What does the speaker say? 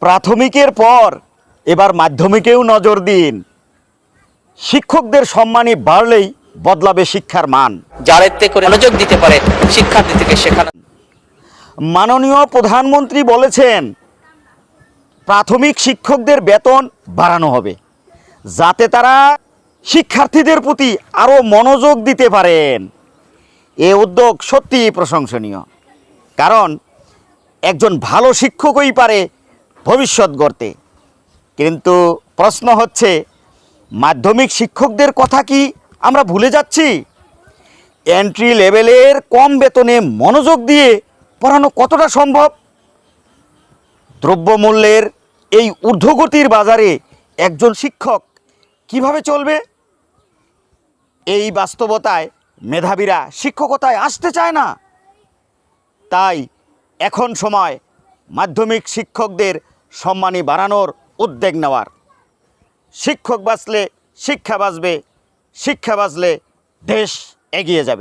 প্রাথমিকের পর এবার মাধ্যমিকেও নজর দিন। শিক্ষকদের সম্মানী বাড়লেই বদলাবে শিক্ষার মান। যাতে করে মনোযোগ দিতে পারে শিক্ষার্থীদেরকে শেখানো। মাননীয় প্রধানমন্ত্রী বলেছেন প্রাথমিক শিক্ষকদের বেতন বাড়ানো হবে যাতে তারা শিক্ষার্থীদের প্রতি আরও মনোযোগ দিতে পারেন। এ উদ্যোগ সত্যিই প্রশংসনীয়, কারণ একজন ভালো শিক্ষকই পারে ভবিষ্যৎ গড়তে। কিন্তু প্রশ্ন হচ্ছে, মাধ্যমিক শিক্ষকদের কথা কি আমরা ভুলে যাচ্ছি? এন্ট্রি লেভেলের কম বেতনে মনোযোগ দিয়ে পড়ানো কতটা সম্ভব? দ্রব্যমূল্যের এই ঊর্ধ্বগতির বাজারে একজন শিক্ষক কিভাবে চলবে? এই বাস্তবতায় মেধাবীরা শিক্ষকতায় আসতে চায় না। তাই এখন সময় মাধ্যমিক শিক্ষকদের সম্মানী বাড়ানোর উদ্যোগ নেওয়ার। শিক্ষক বাঁচলে শিক্ষা বাঁচবে, শিক্ষা বাঁচলে দেশ এগিয়ে যাবে।